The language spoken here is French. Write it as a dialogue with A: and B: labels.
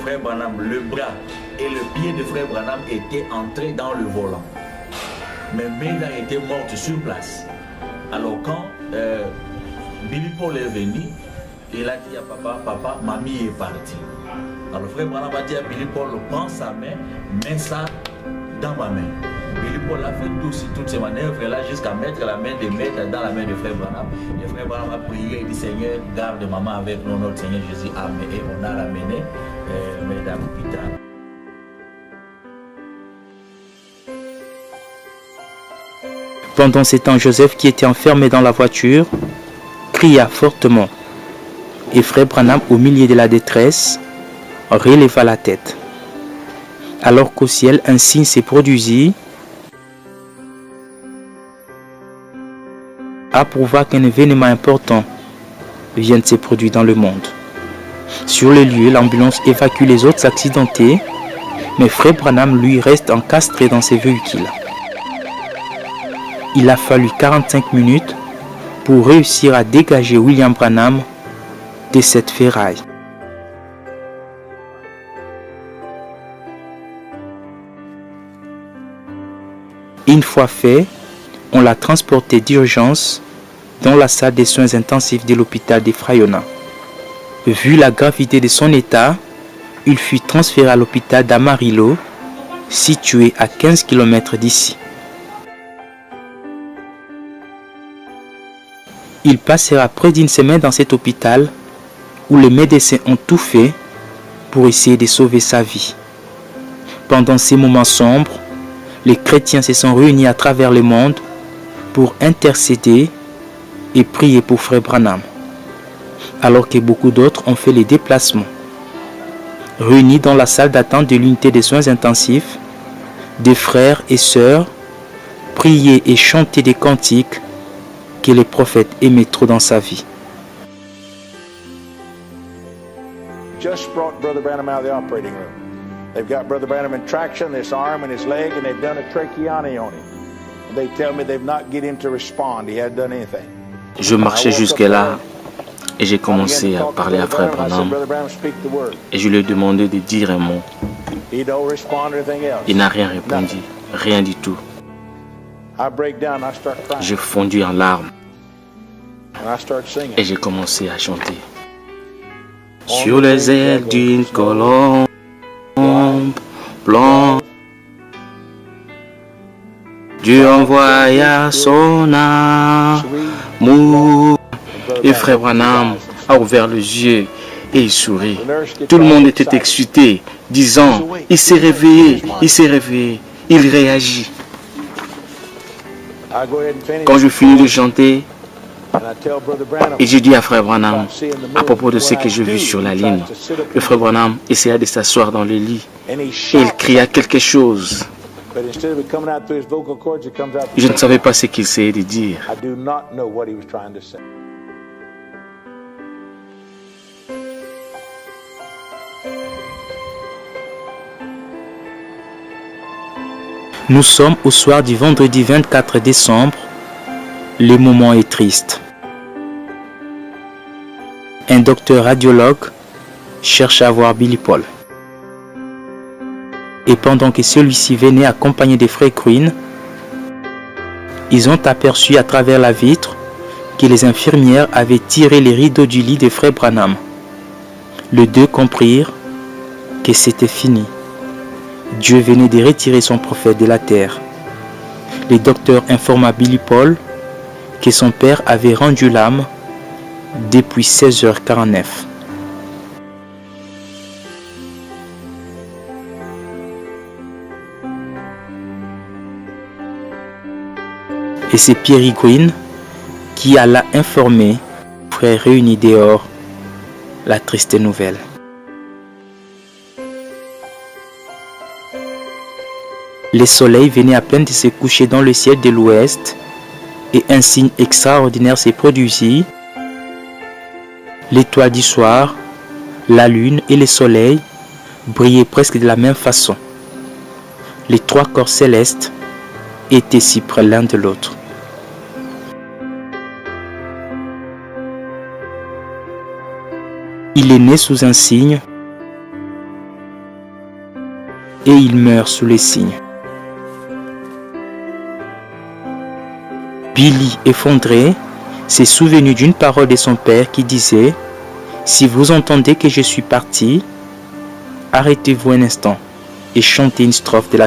A: frère Branham, le bras et le pied de frère Branham étaient entrés dans le volant. Mais Maida était morte sur place. Alors quand Billy Paul est venu, il a dit à papa, papa, mamie est partie. Alors le frère Branham a dit à Billy Paul, prends sa main, mets ça dans ma main. Billy Paul a fait toutes ces manœuvres-là jusqu'à mettre la main de Maida dans la main de frère Branham. Et frère Branham a prié, il dit, Seigneur, garde maman avec nous, notre Seigneur Jésus. Amen. Et on a ramené Maida à l'hôpital.
B: Pendant ces temps, Joseph, qui était enfermé dans la voiture, cria fortement. Et frère Branham, au milieu de la détresse, releva la tête. Alors qu'au ciel, un signe s'est produisit, approuva qu'un événement important vient de se produire dans le monde. Sur le lieu, l'ambulance évacue les autres accidentés, mais frère Branham, lui, reste encastré dans ses véhicules. Il a fallu 45 minutes pour réussir à dégager William Branham de cette ferraille. Une fois fait, on l'a transporté d'urgence dans la salle des soins intensifs de l'hôpital de Frayona. Vu la gravité de son état, il fut transféré à l'hôpital d'Amarillo, situé à 15 km d'ici. Il passera près d'une semaine dans cet hôpital où les médecins ont tout fait pour essayer de sauver sa vie. Pendant ces moments sombres, les chrétiens se sont réunis à travers le monde pour intercéder et prier pour frère Branham, alors que beaucoup d'autres ont fait les déplacements. Réunis dans la salle d'attente de l'unité des soins intensifs, des frères et sœurs priaient et chantaient des cantiques que les prophètes aimaient trop dans sa vie.
C: Just brought Brother Branham out of the operating room. They've got Brother Branham in traction, this arm and his leg, and they've done a tracheotomy on him. And they tell me they've not get him to respond. He hadn't done anything.
D: Je marchais jusque-là et j'ai commencé à parler à frère Branham et je lui ai demandé de dire un mot. Il n'a rien répondu, rien du tout. J'ai fondu en larmes et j'ai commencé à chanter. Sur les ailes d'une colombe blanche, Dieu envoya son amour. Et frère Branham a ouvert les yeux et il sourit. Tout le monde était excité, disant, il s'est réveillé, il s'est réveillé, il réagit. Quand je finis de chanter, et j'ai dit à frère Branham, à propos de ce que j'ai vu sur la ligne, le frère Branham essaya de s'asseoir dans le lit et il cria quelque chose. Je ne savais pas ce qu'il essayait de dire.
B: Nous sommes au soir du vendredi 24 décembre. Le moment est triste. Un docteur radiologue cherche à voir Billy Paul. Et pendant que celui-ci venait accompagné des frères Queen, ils ont aperçu à travers la vitre que les infirmières avaient tiré les rideaux du lit des frères Branham. Les deux comprirent que c'était fini. Dieu venait de retirer son prophète de la terre. Le docteur informa Billy Paul que son père avait rendu l'âme depuis 16h49. Et c'est Pierre Green qui alla informer les frères réunis dehors la triste nouvelle. Le soleil venait à peine de se coucher dans le ciel de l'ouest et un signe extraordinaire s'est produit. L'étoile du soir, la lune et le soleil brillaient presque de la même façon. Les trois corps célestes étaient si près l'un de l'autre. Il est né sous un signe et il meurt sous les signes. Billy, effondré, s'est souvenu d'une parole de son père qui disait « Si vous entendez que je suis parti, arrêtez-vous un instant et chantez une strophe de la chanson. »